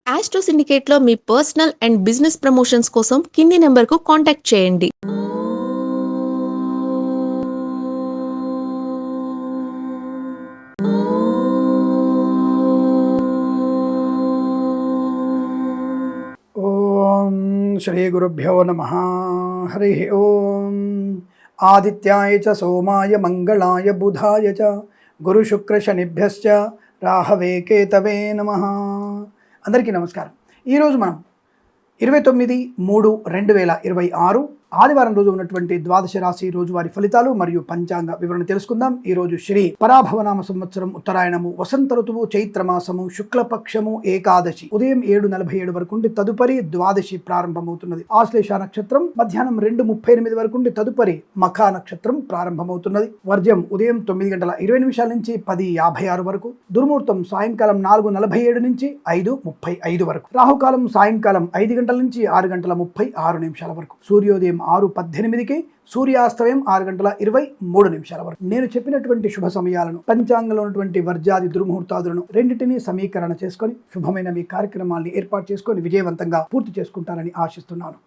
Astro సిండికేట్‌లో మీ personal and business promotions కోసం కింది నంబర్‌కు కాంటాక్ట్ చేయండి. ఓం శ్రీ గురుభ్యో నమ. హరి ఓం. ఆదిత్యాయ చ సోమాయ మంగళాయ బుధాయ చ గురుశుక్రశనిభ్యశ్చ రాహవే కేతవే నమ. అందరికీ నమస్కారం. ఈరోజు మనం 29/3/2026 ఆదివారం రోజు ఉన్నటువంటి ద్వాదశ రాశి రోజువారి ఫలితాలు మరియు పంచాంగ వివరణ తెలుసుకుందాం. ఈరోజు శ్రీ పరాభవనామ సంవత్సరం ఉత్తరాయణము వసంత ఋతువు చైత్రమాసము శుక్లపక్షము ఏకాదశి ఉదయం 7:47 వరకు ఉండి తదుపరి ద్వాదశి ప్రారంభమవుతున్నది. ఆశ్లేష నక్షత్రం మధ్యాహ్నం 2:38 వరకు ఉండి తదుపరి మఖా నక్షత్రం ప్రారంభమవుతున్నది. వర్జ్యం ఉదయం 9:20 నుంచి 10:56 వరకు. దుర్ముహూర్తం సాయంకాలం 4:47 నుంచి 5:35 వరకు. రాహుకాలం సాయంకాలం 5 గంటల నుంచి 6:36 వరకు. సూర్యోదయం 6:18కి, సూర్యాస్తమయం 6:23 వరకు. నేను చెప్పినటువంటి శుభ సమయాలను, పంచాంగంలో ఉన్నటువంటి వర్జాది దుర్ముహూర్తాదులను రెండింటినీ సమీకరణ చేసుకొని శుభమైన మీ కార్యక్రమాల్ని ఏర్పాటు చేసుకొని విజయవంతంగా పూర్తి చేసుకుంటారని ఆశిస్తున్నాను.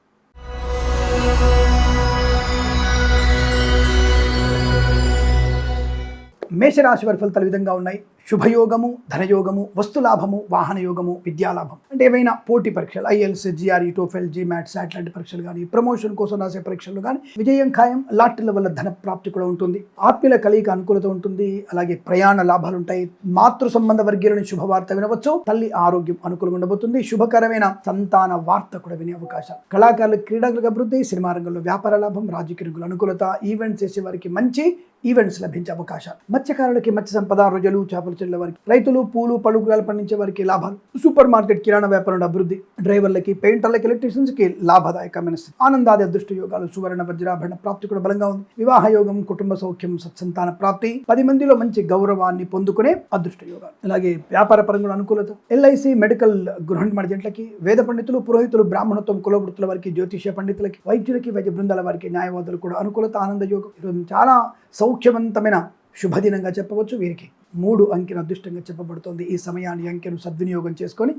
మేషరాశి వారి ఫలితాలు విధంగా ఉన్నాయి. శుభయోగము, ధనయోగము, వస్తులాభము, వాహన యోగము, విద్యాలాభం. అంటే ఏవైనా పోటీ పరీక్షలు, ఐఎల్స్, జిఆర్ఈ, టోఫెల్, జీమాట్, సాట్ లాంటి పరీక్షలు కానీ, ప్రమోషన్ కోసం రాసే పరీక్షలు కానీ విజయం ఖాయం. లాటరీల వల్ల ధన ప్రాప్తి కూడా ఉంటుంది. ఆత్మీయుల కలయిక అనుకూలత ఉంటుంది. అలాగే ప్రయాణ లాభాలు ఉంటాయి. మాతృ సంబంధ వర్గీయులని శుభవార్త వినవచ్చు. తల్లి ఆరోగ్యం అనుకూలంగా ఉండబోతుంది. శుభకరమైన సంతాన వార్త కూడా వినే అవకాశాలు. కళాకారులు, క్రీడాకులకు అభివృద్ధి, సినిమా రంగంలో వ్యాపార లాభం, రాజకీయ రంగంలో అనుకూలత, ఈవెంట్స్ చేసే వారికి మంచి ఈవెంట్స్ లభించే అవకాశాలు. మత్స్యకారులకి మత్స్య సంపద, రొయ్యలు, చేపలు చెల్లె వారికి, రైతులు, పూలు, పళ్ళు కూరగాయలు పండించే వారికి లాభాలు. సూపర్ మార్కెట్, కిరాణా వ్యాపారంలో అభివృద్ధి. డ్రైవర్లకి, పెయింటర్లకి, ఎలక్ట్రీషియన్స్ కి లాభదాయకమైన స్థితి. ఆనందాది అదృష్ట యోగాలు, సువర్ణ వజ్రాభరణ ప్రాప్తి కూడా బలంగా ఉంది. వివాహ యోగం, కుటుంబ సౌఖ్యం, సత్సంతాన ప్రాప్తి, 10 మందిలో మంచి గౌరవాన్ని పొందుకునే అదృష్ట యోగాలు. అలాగే వ్యాపార పరంగా అనుకూలత. ఎల్ఐసి, మెడికల్, గృహ నిర్మాణ జంటలకి, వేద పండితులు, పురోహితులు, బ్రాహ్మణత్వం, కులవృత్తుల వారికి, జ్యోతిష్య పండితులకి, వైద్యులకి, వైద్య బృందాల వారికి, న్యాయవాదులు కూడా అనుకూలత, ఆనంద యోగం. ఈరోజు చాలా సౌఖ్యవంతమైన శుభదినంగా చెప్పవచ్చు. వీరికి 3 అంకెను అదృష్టంగా చెప్పబడుతోంది. ఈ సమయాన్ని, అంకెను సద్వినియోగం చేసుకొని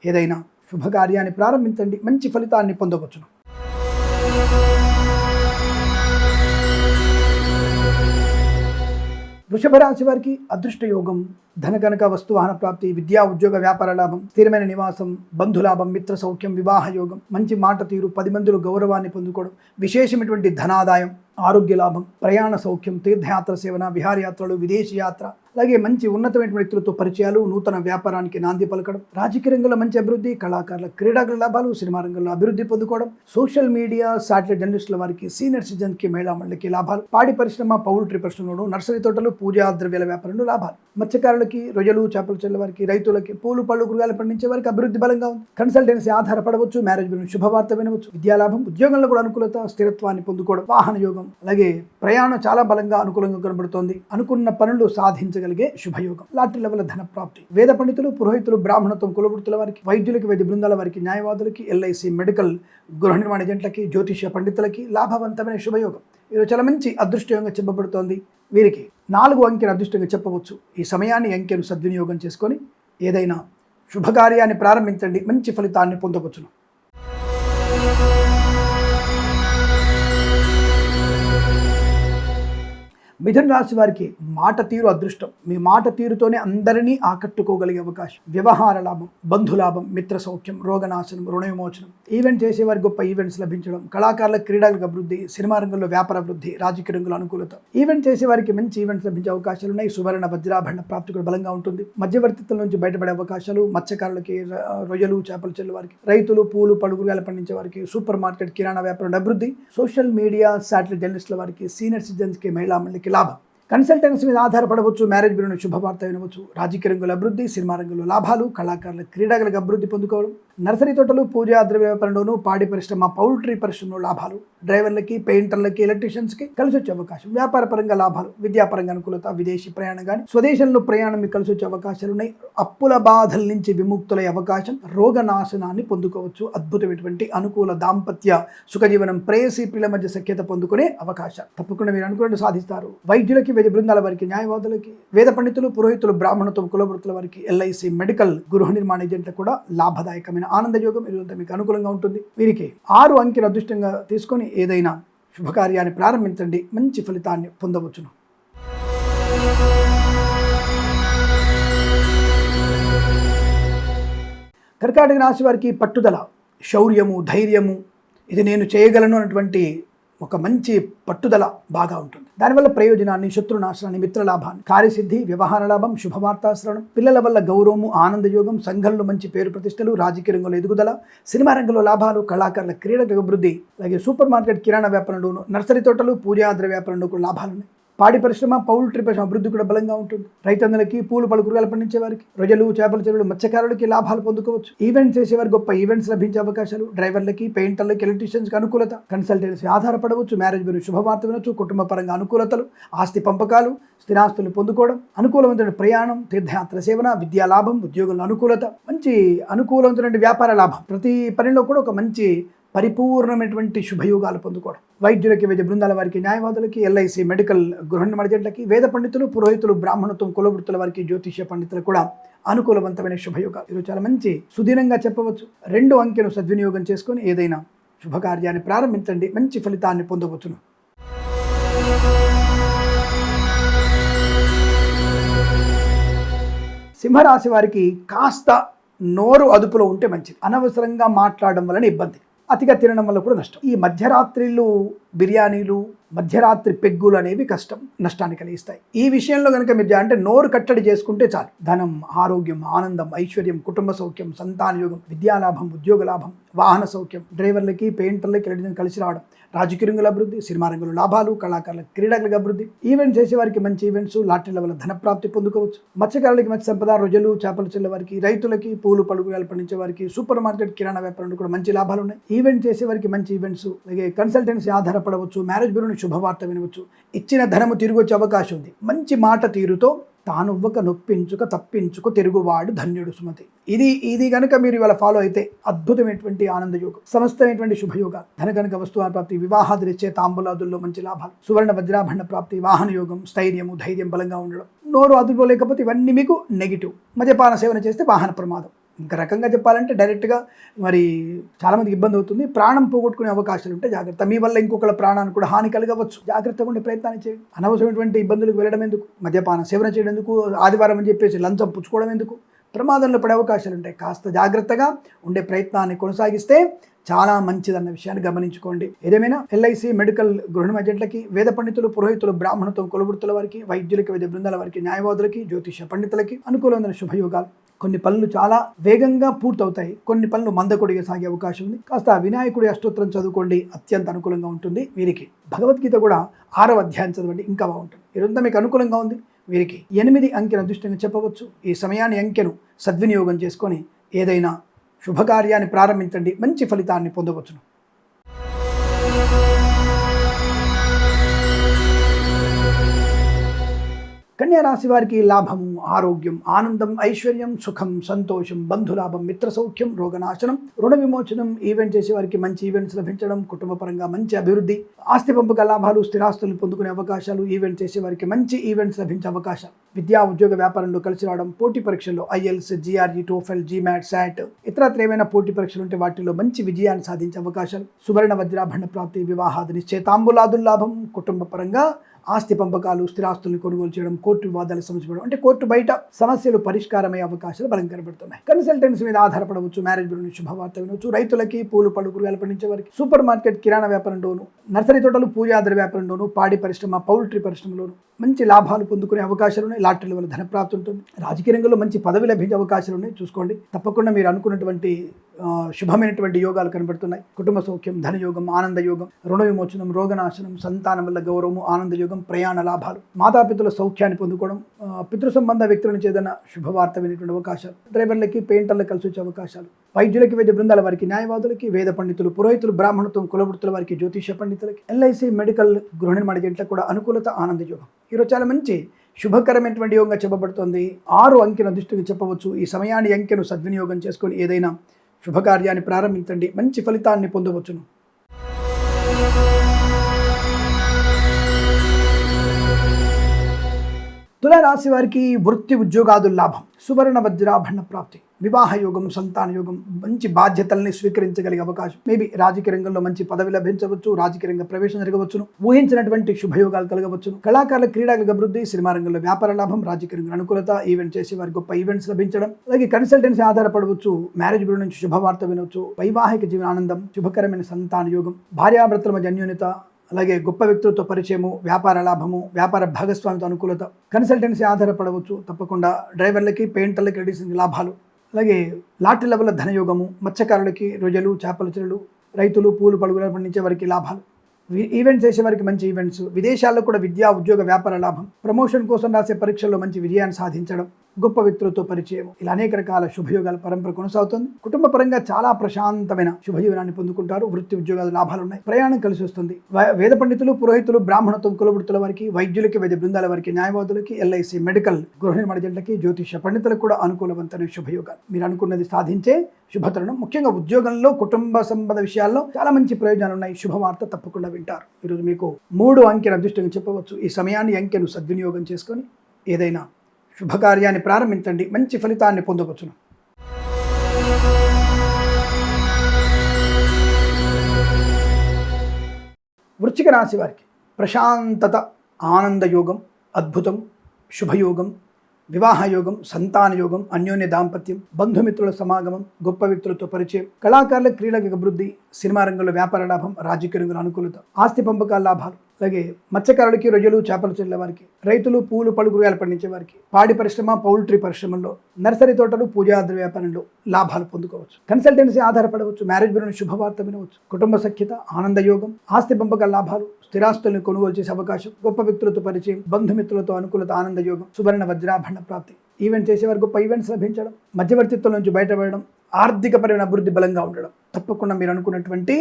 ఏదైనా శుభకార్యాన్ని ప్రారంభించండి. మంచి ఫలితాన్ని పొందవచ్చును. వృషభ రాశి వారికి అదృష్ట యోగం, ధన కనుక వస్తు వాహన ప్రాప్తి, విద్యా ఉద్యోగ వ్యాపార లాభం, స్థిరమైన నివాసం, బంధులాభం, మిత్ర సౌఖ్యం, వివాహ యోగం, మంచి మాట తీరు, 10 మందిలో గౌరవాన్ని పొందుకోవడం, విశేషమైనటువంటి ధనాదాయం, ఆరోగ్య లాభం, ప్రయాణ సౌఖ్యం, తీర్థయాత్ర సేవన, విహారయాత్రలు, విదేశీ యాత్ర, అలాగే మంచి ఉన్నతమైన వ్యక్తులతో పరిచయాలు, నూతన వ్యాపారానికి నాంది పలకడం, రాజకీయ రంగంలో మంచి అభివృద్ధి, కళాకారుల, క్రీడాకుల లాభాలు, సినిమా రంగంలో అభివృద్ధి పొందుకోవడం, సోషల్ మీడియా, సాటిలైట్ జర్నలిస్టుల వారికి, సీనియర్ సిటిజన్కి, మహిళా మండలికి లాభాలు, పాడి పరిశ్రమ, పౌల్ట్రీ పరిశ్రమలోను, నర్సరీ తోటలు, పూజా ద్రవ్యాల వ్యాపారంలో లాభాలు, మత్స్యకారులకి, రొయ్యలు, చేపలు చెల్లె వారికి, రైతులకి, పూలు, పళ్ళు, కూరగాయలు పండించే వారికి అభివృద్ధి బలంగా ఉంది. కన్సల్టెన్సీ ఆధారపడవచ్చు. మ్యారేజ్ గురించి శుభవార్త వినవచ్చు. విద్యాలాభం, ఉద్యోగంలో కూడా అనుకూలత, స్థిరత్వాన్ని పొందుకోవడం, వాహన యోగం, అలాగే ప్రయాణం చాలా బలంగా అనుకూలంగా కనబడుతోంది. అనుకున్న పనులు సాధించగలిగే శుభయోగం. లాటరీల వల్ల ధన ప్రాప్తి. వేద పండితులు, పురోహితులు, బ్రాహ్మణత్వం, కులవృత్తుల వారికి, వైద్యులకి, వైద్య బృందాల వారికి, న్యాయవాదులకి, ఎల్ఐసి, మెడికల్, గృహ నిర్మాణ ఏజెంట్లకి, జ్యోతిష్య పండితులకి లాభవంతమైన శుభయోగం. ఈరోజు చాలా మంచి అదృష్టయోగంగా చెప్పబడుతోంది. వీరికి 4 అంకెను అదృష్టంగా చెప్పవచ్చు. ఈ సమయాన్ని, అంకెను సద్వినియోగం చేసుకొని ఏదైనా శుభకార్యాన్ని ప్రారంభించండి. మంచి ఫలితాన్ని పొందవచ్చును. మిథున రాశి వారికి మాట తీరు అదృష్టం. మీ మాట తీరుతోనే అందరినీ ఆకట్టుకోగలిగే అవకాశం. వ్యవహార లాభం, బంధులాభం, మిత్ర సౌఖ్యం, రోగనాశనం, రుణ విమోచనం, ఈవెంట్ చేసేవారికి గొప్ప ఈవెంట్స్ లభించడం, కళాకారుల, క్రీడలకు అభివృద్ధి, సినిమా రంగంలో వ్యాపార అభివృద్ధి, రాజకీయ రంగంలో అనుకూలత, ఈవెంట్ చేసేవారికి మంచి ఈవెంట్స్ లభించే అవకాశాలు ఉన్నాయి. సువర్ణ వజ్రాభరణ ప్రాప్తి కూడా బలంగా ఉంటుంది. మధ్యవర్తిత్వం నుంచి బయటపడే అవకాశాలు. మత్స్యకారులకి, రొయ్యలు, చేపలు చెల్లె వారికి, రైతులు, పూలు, పళ్ళు కూరగాయలు పండించే వారికి, సూపర్ మార్కెట్, కిరాణా వ్యాపారం అభివృద్ధి, సోషల్ మీడియా, సాటిలైట్ జర్నలిస్టుల వారికి, సీనియర్ సిటిజన్స్కి, మహిళా మండలికి లాభం. కన్సల్టెన్సీ మీద ఆధారపడవచ్చు. మ్యారేజ్ బ్యూరోని శుభవార్త వినవచ్చు. రాజకీయ రంగంలో అభివృద్ధి, సినిమా రంగంలో లాభాలు, కళాకారుల, క్రీడాకులకు అభివృద్ధి పొందుకోవడం, నర్సరీ తోటలు, పూజా ద్రవ్య వ్యాపారంలోను, పాడి పరిశ్రమ, పౌల్ట్రీ పరిశ్రమలో లాభాలు. డ్రైవర్లకి, పెయింటర్లకి, ఎలక్ట్రీషియన్స్కి కలిసి వచ్చే అవకాశం. వ్యాపార పరంగా లాభాలు, విద్యాపరంగా అనుకూలత, విదేశీ ప్రయాణం కానీ స్వదేశంలో ప్రయాణం మీకు కలిసి వచ్చే అవకాశాలు ఉన్నాయి. అప్పుల బాధల నుంచి విముక్తులయ్యే అవకాశం, రోగ నాశనాన్ని పొందుకోవచ్చు. అద్భుతమైనటువంటి అనుకూల దాంపత్య సుఖజీవనం, ప్రేయసి పిల్లల మధ్య సఖ్యత పొందుకునే అవకాశం. తప్పకుండా మీరు అనుకున్నట్టు సాధిస్తారు. వైద్యులకి, వైద్య బృందాల వారికి, న్యాయవాదులకి, వేద పండితులు, పురోహితులు, బ్రాహ్మణత్వం, కులవృత్తుల వారికి, ఎల్ఐసి, మెడికల్, గృహ నిర్మాణ ఏజెంట్లకు కూడా లాభదాయకమైన ఆనందయోగం ఇదంతా మీకు అనుకూలంగా ఉంటుంది. వీరికి 6 అంకెను అదృష్టంగా తీసుకొని ఏదైనా శుభకార్యాన్ని ప్రారంభించండి, మంచి ఫలితాన్ని పొందవచ్చును. కర్కాటక రాశి వారికి పట్టుదల, శౌర్యము, ధైర్యము, ఇది నేను చేయగలను అన్నటువంటి ఒక మంచి పట్టుదల బాగా ఉంటుంది. దానివల్ల ప్రయోజనాన్ని, శత్రునాశనాన్ని, మిత్రలాభాన్ని, కార్యసిద్ధి, వ్యవహార లాభం, శుభవార్తాశ్రవణం, పిల్లల వల్ల గౌరవము, ఆనందయోగం, సంఘంలో మంచి పేరు ప్రతిష్టలు, రాజకీయ రంగంలో ఎదుగుదల, సినిమా రంగంలో లాభాలు, కళాకారుల క్రీడల అభివృద్ధి, అలాగే సూపర్ మార్కెట్, కిరాణా వ్యాపారంలోను, నర్సరీ తోటలు, పూజా ద్రవ్య వ్యాపారంలో కూడా లాభాలున్నాయి. పాడి పరిశ్రమ, పౌల్ట్రీ పరిశ్రమ అభివృద్ధి కూడా బలంగా ఉంటుంది. రైతన్నలకి, పూలు పలు కూరగాయలు పండించే వారికి, రొయ్యలు, చేపల చెరువులు, మత్స్యకారులకి లాభాలు పొందుకోవచ్చు. ఈవెంట్స్ చేసేవారికి గొప్ప ఈవెంట్స్ లభించే అవకాశాలు. డ్రైవర్లకి, పెయింటర్లకి, ఎలక్ట్రీషియన్స్కి అనుకూలత. కన్సల్టెన్సీ ఆధారపడవచ్చు. మ్యారేజ్ గురించి శుభవార్త వినొచ్చు. కుటుంబ పరంగా అనుకూలతలు, ఆస్తి పంపకాలు, స్థిరాస్తులు పొందుకోవడం, అనుకూలవంతమైన ప్రయాణం, తీర్థయాత్ర సేవన, విద్యా లాభం, ఉద్యోగంలో అనుకూలత, మంచి అనుకూలవంతమైన వ్యాపార లాభం. ప్రతి పనిలో కూడా ఒక మంచి పరిపూర్ణమైనటువంటి శుభయోగాలు పొందుకోవడం. వైద్యులకి, వైద్య బృందాల వారికి, న్యాయవాదులకి, ఎల్ఐసి, మెడికల్, గృహ నిర్మాణ ఏజెంట్లకి, వేద పండితులు, పురోహితులు, బ్రాహ్మణత్వం, కులవృత్తుల వారికి, జ్యోతిష్య పండితులకు కూడా అనుకూలవంతమైన శుభయోగాలు. ఇది చాలా మంచి సుదీనంగా చెప్పవచ్చు. 2 అంకెను సద్వినియోగం చేసుకొని ఏదైనా శుభకార్యాన్ని ప్రారంభించండి, మంచి ఫలితాన్ని పొందవచ్చును. సింహరాశి వారికి కాస్త నోరు అదుపులో ఉంటే మంచిది. అనవసరంగా మాట్లాడడం వలన ఇబ్బంది, అతిగా తినడం వల్ల కూడా నష్టం. ఈ మధ్యరాత్రిళ్ళు బిర్యానీలు, మధ్యరాత్రి పెగ్గులు అనేవి కష్టం, నష్టాన్ని కలిగిస్తాయి. ఈ విషయంలో కనుక మీరు అంటే నోరు కట్టడి చేసుకుంటే చాలు. ధనం, ఆరోగ్యం, ఆనందం, ఐశ్వర్యం, కుటుంబ సౌఖ్యం, సంతాన యోగం, విద్యాలాభం, ఉద్యోగ లాభం, వాహన సౌఖ్యం, డ్రైవర్లకి, పెయింటర్లకి, ఎలక్ట్రీషియన్స్కి కలిసి రావడం, రాజకీయ రంగుల అభివృద్ధి, సినిమా రంగంలో లాభాలు, కళాకారుల క్రీడలకు అభివృద్ధి, ఈవెంట్స్ చేసేవారికి మంచి ఈవెంట్స్, లాటరీల వల్ల ధనప్రాప్తి పొందుకోవచ్చు. మత్స్యకారులకి మత్స్య సంపద, రొయ్యలు, చేపల చెల్ల వారికి, రైతులకి, పూలు పలుకురాలు పండించే వారికి, సూపర్ మార్కెట్, కిరాణా వ్యాపారంలో కూడా మంచి లాభాలు ఉన్నాయి. ఈవెంట్ చేసేవారికి మంచి ఈవెంట్స్, అలాగే కన్సల్టెన్సీ ఆధారపడవచ్చు. మ్యారేజ్ బ్యూరోని శుభవార్త వినవచ్చు. ఇచ్చిన ధనము తిరిగి వచ్చే అవకాశం ఉంది. మంచి మాట తీరుతో తానువ్వక నొప్పించుక తప్పించుక తిరుగువాడు ధన్యుడు సుమతి. ఇది కనుక మీరు ఇవాళ ఫాలో అయితే అద్భుతమైనటువంటి ఆనందయోగం, సమస్తమైనటువంటి శుభయోగాలు, ధన కనుక వస్తువు ప్రాప్తి, వివాహాదిచ్చే తాంబూలాదుల్లో మంచి లాభాలు, సువర్ణ వజ్రాభరణ ప్రాప్తి, వాహన యోగం, స్థైర్యము, ధైర్యం బలంగా ఉండడం. నోరు అదుపులో లేకపోతే ఇవన్నీ మీకు నెగిటివ్. మద్యపాన సేవన చేస్తే వాహన ప్రమాదం. ఇంకా రకంగా చెప్పాలంటే డైరెక్ట్గా మరి చాలామందికి ఇబ్బంది అవుతుంది. ప్రాణం పోగొట్టుకునే అవకాశాలు ఉంటే జాగ్రత్త. మీ వల్ల ఇంకొకళ్ళ ప్రాణానికి కూడా హాని కలగవచ్చు. జాగ్రత్తగా ఉండే ప్రయత్నాన్ని చేయండి. అనవసరమైనటువంటి ఇబ్బందులకు వెళ్ళడం ఎందుకు, మద్యపాన సేవన చేయడం ఎందుకు, ఆదివారం అని చెప్పేసి లంచం పుచ్చుకోవడం ఎందుకు, ప్రమాదంలో పడే అవకాశాలు ఉంటాయి. కాస్త జాగ్రత్తగా ఉండే ప్రయత్నాన్ని కొనసాగిస్తే చాలా మంచిదన్న విషయాన్ని గమనించుకోండి. ఏదేమైనా ఎల్ఐసి, మెడికల్, గృహ ఏజెంట్లకి, వేద పండితులు, పురోహితులు, బ్రాహ్మణత్వం, కులవృత్తుల వారికి, వైద్యులకి, వైద్య బృందాల వారికి, న్యాయవాదులకి, జ్యోతిష పండితులకి అనుకూలమైన శుభయోగాలు. కొన్ని పనులు చాలా వేగంగా పూర్తవుతాయి, కొన్ని పనులు మందకొడిగా సాగే అవకాశం ఉంది. కాస్త వినాయకుడి అష్టోత్తరం చదువుకోండి, అత్యంత అనుకూలంగా ఉంటుంది. వీరికి భగవద్గీత కూడా 6వ అధ్యాయం చదవండి, ఇంకా బాగుంటుంది. ఇదంతా మీకు అనుకూలంగా ఉంది. వీరికి 8 అంకెను అదృష్టంగా చెప్పవచ్చు. ఈ సమయాన్ని, అంకెను సద్వినియోగం చేసుకొని ఏదైనా శుభకార్యాన్ని ప్రారంభించండి, మంచి ఫలితాన్ని పొందవచ్చును. కన్యా రాశి వారికి లాభము, ఆరోగ్యం, ఆనందం, ఐశ్వర్యం, సుఖం, సంతోషం, బంధులాభం, మిత్ర సౌఖ్యం, రోగనాశనం, రుణ విమోచనం, ఈవెంట్ చేసే వారికి మంచి ఈవెంట్స్ లభించడం, కుటుంబ పరంగా మంచి అభివృద్ధి, ఆస్తి పంపక లాభాలు, స్థిరాస్తులను పొందుకునే అవకాశాలు, ఈవెంట్ చేసే వారికి మంచి ఈవెంట్స్ లభించే అవకాశాలు, విద్యా ఉద్యోగ వ్యాపారంలో కలిసి రావడం, పోటీ పరీక్షల్లో IELTS, GRE, TOEFL, GMAT, SAT, ఇతరత్ర ఏమైనా పోటీ పరీక్షలు ఉంటే వాటిలో మంచి విజయాన్ని సాధించే అవకాశాలు, సువర్ణ వజ్రాభరణ ప్రాప్తి, వివాహాది నిశ్చయితాంబూలాదుల లాభం, కుటుంబ పరంగా ఆస్తి పంపకాలు, స్థిరాస్తులను కొనుగోలు చేయడం, కోర్టు వివాదాలు సమస్యపడడం, అంటే కోర్టు బయట సమస్యలు పరిష్కారమయ్యే అవకాశాలు బలం కనబడుతున్నాయి. కన్సల్టెన్సీ మీద ఆధారపడవచ్చు. మ్యారేజ్ బ్యూరో నుంచి శుభవార్త వినవచ్చు. రైతులకి, పూలు పళ్ళు కూరగాయలు పండించే వారికి, సూపర్ మార్కెట్, కిరాణా వ్యాపారంలోను, నర్సరీ తోటలు, పూజా ద్రవ్య వ్యాపారంలోను, పాడి పరిశ్రమ, పౌల్ట్రీ పరిశ్రమలోను మంచి లాభాలు పొందుకునే అవకాశాలు ఉన్నాయి. లాటరీల వల్ల ధనప్రాప్తి ఉంటుంది. రాజకీయ రంగంలో మంచి పదవి లభించే అవకాశాలు ఉన్నాయి. చూసుకోండి. తప్పకుండా మీరు అనుకున్నటువంటి శుభమైనటువంటి యోగాలు కనబడుతున్నాయి. కుటుంబ సౌఖ్యం, ధనయోగం, ఆనందయోగం, రుణ విమోచనం, రోగనాశనం, సంతానం వల్ల గౌరవము, ఆనందయోగం, ప్రయాణ లాభాలు, మాతాపితుల సౌఖ్యాన్ని పొందుకోవడం, పితృ సంబంధ వ్యక్తుల నుంచి ఏదైనా శుభవార్త వినేటువంటి అవకాశాలు, డ్రైవర్లకి, పెయింటర్లకు కలిసి వచ్చే అవకాశాలు, వైద్యులకి, వైద్య బృందాల వారికి, న్యాయవాదులకి, వేద పండితులు, పురోహితులు, బ్రాహ్మణత్వం, కులవృత్తుల వారికి, జ్యోతిష పండితులకి, ఎల్ఐసి, మెడికల్, గృహ నిర్మాణ జంటలకు కూడా అనుకూలత, ఆనందయోగం. ఈరోజు చాలా మంచి శుభకరమైనటువంటి యోగంగా చెప్పబడుతోంది. 6 అంకెను అదృష్టంగా చెప్పవచ్చు. ఈ సమయాన్ని అంకెను సద్వినియోగం చేసుకొని ఏదైనా శుభకార్యాన్ని ప్రారంభించండి, మంచి ఫలితాన్ని పొందవచ్చును. తులారాశి వారికి వృత్తి ఉద్యోగాదుల లాభం, సువర్ణ వజ్రాభరణ ప్రాప్తి, వివాహ యోగం, సంతాన యోగం, మంచి బాధ్యతల్ని స్వీకరించగలిగే అవకాశం, మేబీ రాజకీయ రంగంలో మంచి పదవి లభించవచ్చు, రాజకీయ రంగ ప్రవేశం జరగవచ్చును, ఊహించినటువంటి శుభయోగాలు కలగవచ్చును, కళాకారుల క్రీడలకు అభివృద్ధి, సినిమా రంగంలో వ్యాపార లాభం, రాజకీయ రంగంలో అనుకూలత, ఈవెంట్ చేసే వారికి గొప్ప ఈవెంట్స్ లభించడం, అలాగే కన్సల్టెన్సీ ఆధారపడవచ్చు, మ్యారేజ్ బ్యూరో నుంచి శుభవార్త వినవచ్చు, వైవాహిక జీవన ఆనందం, శుభకరమైన సంతాన యోగం, భార్యాభర్తల మధ్య అన్యోన్యత, అలాగే గొప్ప వ్యక్తులతో పరిచయము, వ్యాపార లాభము, వ్యాపార భాగస్వామితో అనుకూలత, కన్సల్టెన్సీ ఆధారపడవచ్చు తప్పకుండా, డ్రైవర్లకి, పెయింటర్లకి, రెడీసింగ్ లాభాలు, అలాగే లాటరీ లెవెల్ ధనయోగము, మత్స్యకారులకి రొయ్యలు, చేపల చెరువులు, రైతులు, పూలు పలుగులు పండించే వారికి లాభాలు, ఈవెంట్స్ చేసే వారికి మంచి ఈవెంట్స్, విదేశాల్లో కూడా విద్యా, ఉద్యోగ, వ్యాపార లాభం, ప్రమోషన్ కోసం రాసే పరీక్షల్లో మంచి విజయాన్ని సాధించడం, గొప్ప వ్యక్తులతో పరిచయం, ఇలా అనేక రకాల శుభయోగాల పరంపర కొనసాగుతుంది. కుటుంబ పరంగా చాలా ప్రశాంతమైన శుభజీవనాన్ని పొందుకుంటారు. వృత్తి ఉద్యోగాలు లాభాలు ఉన్నాయి, ప్రయాణం కలిసి వస్తుంది. వేద పండితులు, పురోహితులు, బ్రాహ్మణత్వం, కులవృత్తుల వారికి, వైద్యులకి, వైద్య బృందాల వారికి, న్యాయవాదులకి, ఎల్ఐసి, మెడికల్, గృహ నిర్మాణ జంటలకి, జ్యోతిష పండితులకు కూడా అనుకూలవంతమైన శుభయోగాలు. మీరు అనుకున్నది సాధించే శుభతరుణం. ముఖ్యంగా ఉద్యోగంలో, కుటుంబ సంబంధ విషయాల్లో చాలా మంచి ప్రయోజనాలు ఉన్నాయి. శుభవార్త తప్పకుండా వింటారు. ఈరోజు మీకు 3 అంకెను అదృష్టంగా చెప్పవచ్చు. ఈ సమయాన్ని, అంకెను సద్వినియోగం చేసుకొని ఏదైనా శుభకార్యాన్ని ప్రారంభించండి, మంచి ఫలితాన్ని పొందవచ్చును. వృశ్చిక రాశి వారికి ప్రశాంతత, ఆనందయోగం, అద్భుతం, శుభయోగం, వివాహ యోగం, సంతాన యోగం, అన్యోన్య దాంపత్యం, బంధుమిత్రుల సమాగమం, గొప్ప వ్యక్తులతో పరిచయం, కళాకారుల క్రీడలకు అభివృద్ధి, సినిమా రంగంలో వ్యాపార లాభం, రాజకీయ రంగంలో అనుకూలత, ఆస్తి పంపకాల లాభాలు, అలాగే మత్స్యకారులకి, రొయ్యలు, చేపల చెల్లె వారికి, రైతులు, పూలు, పళ్ళు, కూరగాయలు పండించే వారికి, పాడి పరిశ్రమ, పౌల్ట్రీ పరిశ్రమల్లో, నర్సరీ తోటలు, పూజాద్ర వ్యాపారంలో లాభాలు పొందుకోవచ్చు. కన్సల్టెన్సీ ఆధారపడవచ్చు, మ్యారేజ్ బ్యూరోని శుభవార్త వినవచ్చు, కుటుంబ సఖ్యత, ఆనందయోగం, ఆస్తి పంపకాల లాభాలు, స్థిరాస్తులను కొనుగోలు చేసే అవకాశం, గొప్ప వ్యక్తులతో పరిచయం, బంధుమిత్రులతో అనుకూలత, ఆనందయోగం, సువర్ణ వజ్రాభరణ ప్రాప్తి, ఈవెంట్ చేసేవారు గొప్ప ఈవెంట్స్ లభించడం, మధ్యవర్తిత్వం నుంచి బయటపడడం, ఆర్థికపరమైన అభివృద్ధి బలంగా ఉండడం, తప్పకుండా మీరు అనుకున్నటువంటి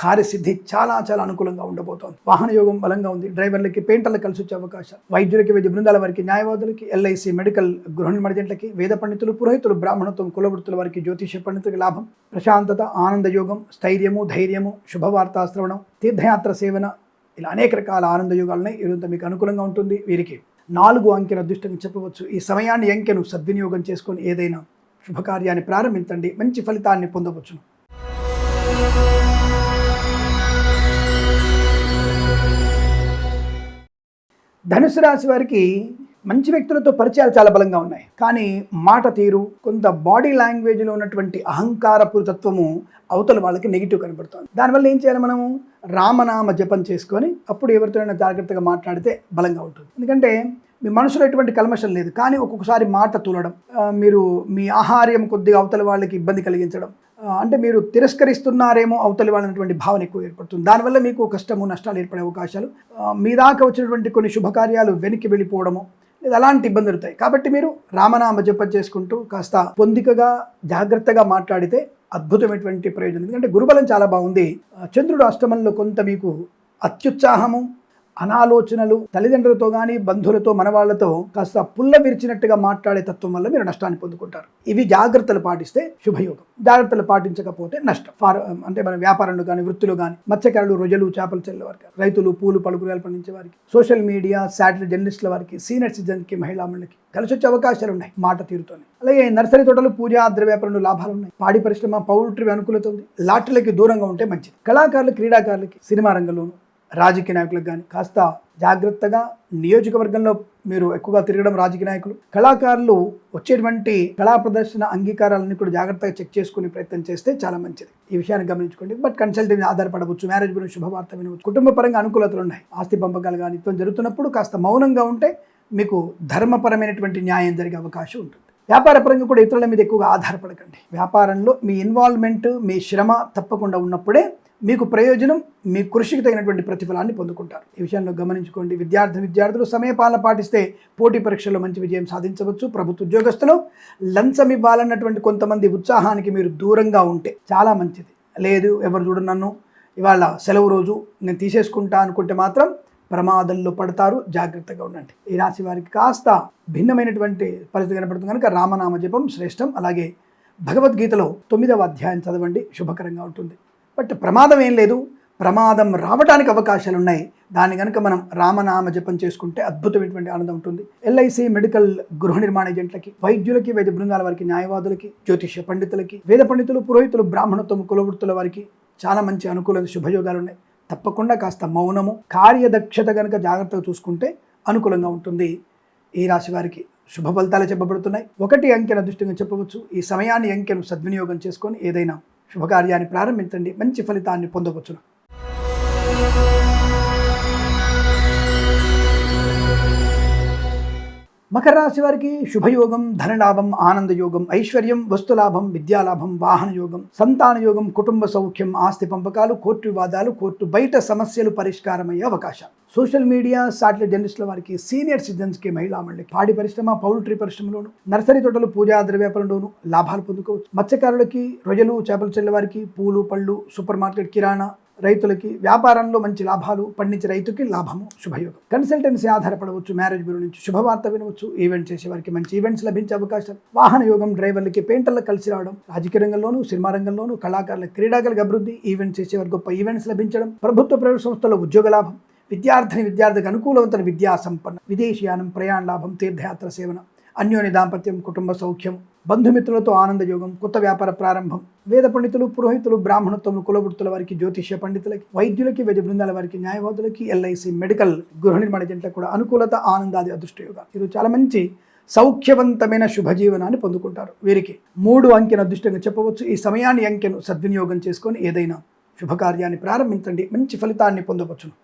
కార్యసిద్ధి చాలా చాలా అనుకూలంగా ఉండబోతోంది. వాహన యోగం బలంగా ఉంది. డ్రైవర్లకి, పెయింటర్లకు కలిసి వచ్చే అవకాశం, వైద్యులకి, వైద్య బృందాల వారికి, న్యాయవాదులకి, ఎల్ఐసి, మెడికల్, గృహ నిర్మాణ జంటలకి, వేద పండితులు, పురోహితులు, బ్రాహ్మణత్వం, కులవృత్తుల వారికి, జ్యోతిష పండితులకి లాభం, ప్రశాంతత, ఆనందయోగం, స్థైర్యము, ధైర్యము, శుభవార్తా శ్రవణం, తీర్థయాత్ర సేవన, ఇలా అనేక రకాల ఆనందయోగాలున్నాయి. ఇదంతా మీకు అనుకూలంగా ఉంటుంది. వీరికి 4 అంకెను అదృష్టంగా చెప్పవచ్చు. ఈ సమయాన్ని, అంకెను సద్వినియోగం చేసుకొని ఏదైనా శుభకార్యాన్ని ప్రారంభించండి, మంచి ఫలితాన్ని పొందవచ్చును. ధనుసు రాశి వారికి మంచి వ్యక్తులతో పరిచయాలు చాలా బలంగా ఉన్నాయి. కానీ మాట తీరు, కొంత బాడీ లాంగ్వేజ్లో ఉన్నటువంటి అహంకారపూరితత్వము అవతల వాళ్ళకి నెగిటివ్ కనబడుతుంది. దానివల్ల ఏం చేయాలి, మనము రామనామ జపం చేసుకొని అప్పుడు ఎవరితోనైనా జాగ్రత్తగా మాట్లాడితే బలంగా ఉంటుంది. ఎందుకంటే మీ మనసులో ఎటువంటి కల్మషం లేదు, కానీ ఒక్కొక్కసారి మాట తూలడం, మీరు మీ ఆహార్యం కొద్దిగా అవతల వాళ్ళకి ఇబ్బంది కలిగించడం, అంటే మీరు తిరస్కరిస్తున్నారేమో అవతలి వాళ్ళటువంటి భావన ఎక్కువ ఏర్పడుతుంది. దానివల్ల మీకు కష్టము, నష్టాలు ఏర్పడే అవకాశాలు, మీ దాకా వచ్చినటువంటి కొన్ని శుభకార్యాలు వెనక్కి వెళ్ళిపోవడము, లేదా అలాంటి ఇబ్బందులు ఉంటాయి. కాబట్టి మీరు రామనామ జపం చేసుకుంటూ కాస్త పొందికగా, జాగ్రత్తగా మాట్లాడితే అద్భుతమైనటువంటి ప్రయోజనం. ఎందుకంటే గురుబలం చాలా బాగుంది. చంద్రుడు అష్టమంలో కొంత మీకు అత్యుత్సాహము, అనాలోచనలు, తల్లిదండ్రులతో కానీ, బంధువులతో, మనవాళ్లతో కాస్త పుల్ల విరిచినట్టుగా మాట్లాడే తత్వం వల్ల మీరు నష్టాన్ని పొందుకుంటారు. ఇవి జాగ్రత్తలు పాటిస్తే శుభయోగం, జాగ్రత్తలు పాటించకపోతే నష్టం. అంటే మన వ్యాపారంలో కానీ, వృత్తిలో కానీ, మత్స్యకారులు, రొయ్యలు, చేపలు చెల్లె వారికి, రైతులు, పూలు, పళ్ళు, కూరగాయలు పండించే వారికి, సోషల్ మీడియా, శాటిలైట్ జర్నలిస్టుల వారికి, సీనియర్ సిటిజన్కి, మహిళామణులకి కలిసి వచ్చే అవకాశాలు ఉన్నాయి మాట తీరుతోనే. అలాగే నర్సరీ తోటలు, పూజా ద్రవ్య వ్యాపారంలో లాభాలు ఉన్నాయి. పాడి పరిశ్రమ, పౌల్ట్రీ అనుకూలత ఉంది. లాటరీలకి దూరంగా ఉంటే మంచిది. కళాకారులు, క్రీడాకారులకి, సినిమా రంగంలోను, రాజకీయ నాయకులకు కానీ కాస్త జాగ్రత్తగా, నియోజకవర్గంలో మీరు ఎక్కువగా తిరగడం, రాజకీయ నాయకులు, కళాకారులు వచ్చేటువంటి కళా ప్రదర్శన అంగీకారాలన్నీ కూడా జాగ్రత్తగా చెక్ చేసుకునే ప్రయత్నం చేస్తే చాలా మంచిది. ఈ విషయాన్ని గమనించుకోండి. బట్ కన్సల్టెన్సీ ఆధారపడవచ్చు, మ్యారేజ్ గురించి శుభవార్త వినవచ్చు, కుటుంబ పరంగా అనుకూలతలు ఉన్నాయి. ఆస్తి పంపకాలు కానీ జరుగుతున్నప్పుడు కాస్త మౌనంగా ఉంటే మీకు ధర్మపరమైనటువంటి న్యాయం జరిగే అవకాశం ఉంటుంది. వ్యాపారపరంగా కూడా ఇతరుల మీద ఎక్కువగా ఆధారపడకండి. వ్యాపారంలో మీ ఇన్వాల్వ్మెంట్, మీ శ్రమ తప్పకుండా ఉన్నప్పుడే మీకు ప్రయోజనం, మీ కృషికి తగినటువంటి ప్రతిఫలాన్ని పొందుకుంటారు. ఈ విషయంలో గమనించుకోండి. విద్యార్థులు సమయపాలన పాటిస్తే పోటీ పరీక్షల్లో మంచి విజయం సాధించవచ్చు. ప్రభుత్వ ఉద్యోగస్తులు లంచం ఇవ్వాలన్నటువంటి కొంతమంది ఉత్సాహానికి మీరు దూరంగా ఉంటే చాలా మంచిది. లేదు, ఎవరు చూడు నన్ను, ఇవాళ సెలవు రోజు నేను తీసేసుకుంటా అనుకుంటే మాత్రం ప్రమాదంలో పడతారు. జాగ్రత్తగా ఉండండి. ఈ రాశి వారికి కాస్త భిన్నమైనటువంటి పరిస్థితి కనపడుతుంది కనుక రామనామ జపం శ్రేష్టం. అలాగే భగవద్గీతలో 9వ అధ్యాయం చదవండి, శుభకరంగా ఉంటుంది. బట్ ప్రమాదం ఏం లేదు, ప్రమాదం రావడానికి అవకాశాలు ఉన్నాయి. దాన్ని కనుక మనం రామనామ జపం చేసుకుంటే అద్భుతమైనటువంటి ఆనందం ఉంటుంది. ఎల్ఐసి మెడికల్ గృహ నిర్మాణ ఏజెంట్లకి, వైద్యులకి, వైద్య బృందాల వారికి, న్యాయవాదులకి, జ్యోతిష్య పండితులకి, వేద పండితులు, పురోహితులు, బ్రాహ్మణత్వం, కులవృత్తుల వారికి చాలా మంచి అనుకూల శుభయోగాలు ఉన్నాయి. తప్పకుండా కాస్త మౌనము, కార్యదక్షత కనుక జాగ్రత్తగా చూసుకుంటే అనుకూలంగా ఉంటుంది. ఈ రాశి వారికి శుభ ఫలితాలు చెప్పబడుతున్నాయి. 1 అంకెను అదృష్టంగా చెప్పవచ్చు. ఈ సమయాన్ని అంకెను సద్వినియోగం చేసుకొని ఏదైనా శుభకార్యాన్ని ప్రారంభించండి, మంచి ఫలితాన్ని పొందవచ్చును. మకర రాశి వారికి శుభయోగం, ధనలాభం, ఆనందయోగం, ఐశ్వర్యం, వస్తులాభం, విద్యాలాభం, వాహన యోగం, సంతాన యోగం, కుటుంబ సౌఖ్యం, ఆస్తి పంపకాలు, కోర్టు వివాదాలు, కోర్టు బయట సమస్యలు పరిష్కారమయ్యే అవకాశాలు. సోషల్ మీడియా, సాటిలైట్ జర్నలిస్టుల వారికి, సీనియర్ సిటిజన్స్కి, మహిళా మండలికి, పాడి పరిశ్రమ, పౌల్ట్రీ పరిశ్రమలోను, నర్సరీ తోటలు, పూజా ద్రవ్యాపారంలోను లాభాలు పొందుకోవచ్చు. మత్స్యకారులకి, రొయ్యలు, చేపలు చెల్లె వారికి, పూలు, పళ్ళు, సూపర్ మార్కెట్, కిరాణా, రైతులకి వ్యాపారంలో మంచి లాభాలు, పండించే రైతుకి లాభము, శుభయోగం. కన్సల్టెన్సీ ఆధారపడవచ్చు, మ్యారేజ్ బ్యూరో నుంచి శుభవార్త వినవచ్చు, ఈవెంట్ చేసే వారికి మంచి ఈవెంట్స్ లభించే అవకాశాలు. వాహన యోగం, డ్రైవర్లకి, పెయింటర్లకు కలిసి రావడం, రాజకీయ రంగంలోను, సినిమా రంగంలోను, కళాకారులకు, క్రీడాకారులకు అభివృద్ధి, ఈవెంట్స్ చేసేవారికి గొప్ప ఈవెంట్స్ లభించడం, ప్రభుత్వ ప్రైవేట్ సంస్థల్లో ఉద్యోగ లాభం, విద్యార్థికి అనుకూలవంతమైన విద్యా సంపన్న, విదేశీయానం, ప్రయాణ లాభం, తీర్థయాత్ర సేవన, అన్యోన్య దాంపత్యం, కుటుంబ సౌఖ్యం, బంధుమిత్రులతో ఆనందయోగం, కొత్త వ్యాపార ప్రారంభం, వేద పండితులు, పురోహితులు, బ్రాహ్మణత్వం, కులవృత్తుల వారికి, జ్యోతిష్య పండితులకి, వైద్యులకి, వైద్య బృందాల వారికి, న్యాయవాదులకి, ఎల్ఐసి మెడికల్ గృహ నిర్మాణ ఏజెంట్లకు కూడా అనుకూలత, ఆనందాది అదృష్టయోగాలు. ఇది చాలా మంచి సౌఖ్యవంతమైన శుభజీవనాన్ని పొందుకుంటారు. వీరికి 3 అంకెను అదృష్టంగా చెప్పవచ్చు. ఈ సమయాన్ని అంకెను సద్వినియోగం చేసుకొని ఏదైనా శుభకార్యాన్ని ప్రారంభించండి, మంచి ఫలితాన్ని పొందవచ్చును.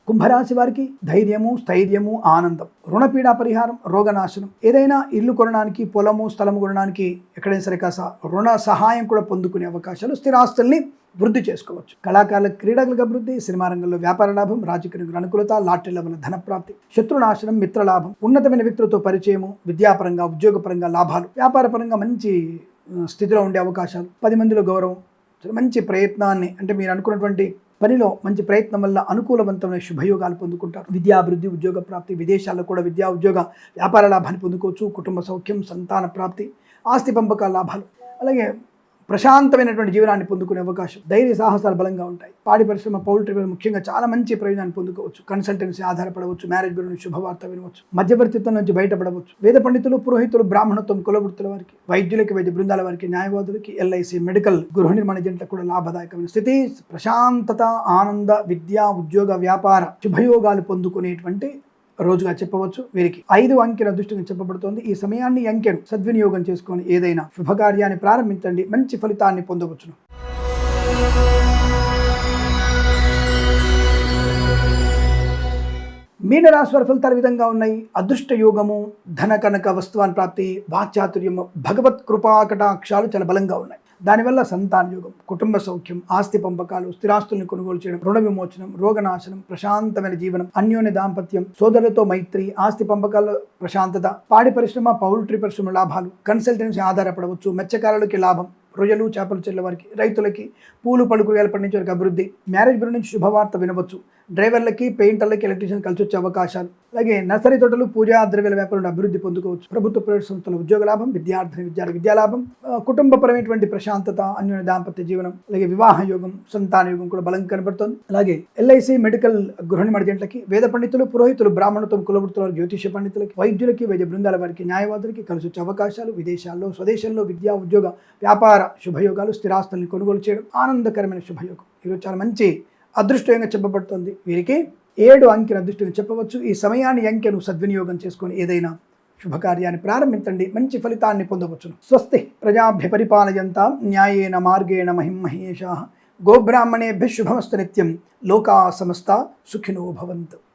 కుంభరాశి వారికి ధైర్యము, స్థైర్యము, ఆనందం, రుణపీడా పరిహారం, రోగనాశనం, ఏదైనా ఇల్లు కొనడానికి, పొలము, స్థలము కొనడానికి, ఎక్కడైనా సరే కాస్త రుణ సహాయం కూడా పొందుకునే అవకాశాలు, స్థిరాస్తుల్ని వృద్ధి చేసుకోవచ్చు. కళాకారులకు, క్రీడలకు అభివృద్ధి, సినిమా రంగంలో వ్యాపార లాభం, రాజకీయ అనుకూలత, లాటరీల వల్ల ధనప్రాప్తి, శత్రునాశనం, మిత్రలాభం, ఉన్నతమైన వ్యక్తులతో పరిచయము, విద్యాపరంగా, ఉద్యోగపరంగా లాభాలు, వ్యాపారపరంగా మంచి స్థితిలో ఉండే అవకాశాలు, 10 మందిలో గౌరవం, మంచి ప్రయత్నాన్ని, అంటే మీరు అనుకున్నటువంటి పనిలో మంచి ప్రయత్నం వల్ల అనుకూలవంతమైన శుభయోగాలు పొందుకుంటారు. విద్యాభివృద్ధి, ఉద్యోగ ప్రాప్తి, విదేశాల్లో కూడా విద్యా, ఉద్యోగ, వ్యాపార లాభాన్ని పొందుకోవచ్చు. కుటుంబ సౌఖ్యం, సంతాన ప్రాప్తి, ఆస్తి పంపకాల లాభాలు, అలాగే ప్రశాంతమైనటువంటి జీవనాన్ని పొందుకునే అవకాశం, ధైర్య సాహసాలు బలంగా ఉంటాయి. పాడి పరిశ్రమ, పౌల్ట్రీ ముఖ్యంగా చాలా మంచి ప్రయోజనాన్ని పొందుకోవచ్చు. కన్సల్టెన్సీ ఆధారపడవచ్చు, మ్యారేజ్ బ్యూరో నుంచి శుభవార్త వినవచ్చు, మధ్యవర్తిత్వం నుంచి బయటపడవచ్చు. వేద పండితులు, పురోహితులు, బ్రాహ్మణత్వం, కులవృత్తుల వారికి, వైద్యులకి, వైద్య బృందాల వారికి, న్యాయవాదులకి, ఎల్ఐసి మెడికల్ గృహ నిర్మాణ ఏజెంట్లకు కూడా లాభదాయకమైన స్థితి, ప్రశాంతత, ఆనంద, విద్యా, ఉద్యోగ, వ్యాపార శుభయోగాలు పొందుకునేటువంటి రోజుగా చెప్పవచ్చు. వీరికి 5 అంకెను అదృష్టంగా చెప్పబడుతోంది. ఈ సమయాన్ని అంకెను సద్వినియోగం చేసుకొని ఏదైనా శుభకార్యాన్ని ప్రారంభించండి, మంచి ఫలితాన్ని పొందవచ్చును. మీనరాశి వారి ఫలితాలు విధంగా ఉన్నాయి. అదృష్ట యోగము, ధన కనక వస్తువాన్ ప్రాప్తి, వాక్చాతుర్యము, భగవత్ కృపా కటాక్షాలు చాలా బలంగా ఉన్నాయి. దానివల్ల సంతాన యోగం, కుటుంబ సౌఖ్యం, ఆస్తి పంపకాలు, స్థిరాస్తుల్ని కొనుగోలు చేయడం, రుణ విమోచనం, రోగనాశనం, ప్రశాంతమైన జీవనం, అన్యోన్య దాంపత్యం, సోదరులతో మైత్రి, ఆస్తి పంపకాల ప్రశాంతత, పాడి పరిశ్రమ, పౌల్ట్రీ పరిశ్రమ లాభాలు, కన్సల్టెన్సీ ఆధారపడవచ్చు, మత్స్యకారులకి లాభం, రొయ్యలు, చేపలు చెల్లె వారికి, రైతులకి, పూలు, పళ్ళు, కూరగాయలు పండించే వారికి అభివృద్ధి, మ్యారేజ్ బ్యూరో నుంచి శుభవార్త వినవచ్చు, డ్రైవర్లకి, పెయింటర్లకి, ఎలక్ట్రీషియన్ కలిసి వచ్చే అవకాశాలు, అలాగే నర్సరీ తోటలు, పూజా ద్రవ్యాల వ్యాపారంలో అభివృద్ధి పొందుకోవచ్చు. ప్రభుత్వ ప్రైవేట్ సంస్థల ఉద్యోగ లాభం, విద్యాలాభం, కుటుంబపరమైనటువంటి ప్రశాంతత, అన్యోన్య దాంపత్య జీవనం, అలాగే వివాహ యోగం, సంతాన యోగం కూడా బలంగా కనబడుతుంది. అలాగే ఎల్ఐసి మెడికల్ గృహ నిర్మాణ ఏజెంట్లకి, వేద పండితులు, పురోహితులు, బ్రాహ్మణత్వం, కులవృత్తుల, జ్యోతిష్య పండితులకి, వైద్యులకి, వైద్య బృందాల వారికి, న్యాయవాదులకి కలిసి వచ్చే అవకాశాలు, విదేశాల్లో, స్వదేశంలో విద్యా, ఉద్యోగ, వ్యాపార శుభయోగాలు, స్థిరాస్తుల్ని కొనుగోలు చేయడం, ఆనందకరమైన శుభయోగం. ఈరోజు చాలా మంచి అదృష్టంగా చెప్పబడుతుంది. వీరికి 7 అంకెను అదృష్టంగా చెప్పవచ్చు. ఈ సమయాన్ని అంకెను సద్వినియోగం చేసుకొని ఏదైనా శుభకార్యాన్ని ప్రారంభించండి, మంచి ఫలితాన్ని పొందవచ్చును. స్వస్తి ప్రజాభ్య పరిపాలయంతాం న్యాయేన మార్గేణ మహిం మహేషాః గోబ్రాహ్మణేభ్య శుభమస్తు నిత్యం. లోకా సమస్త సుఖినో భవంతు.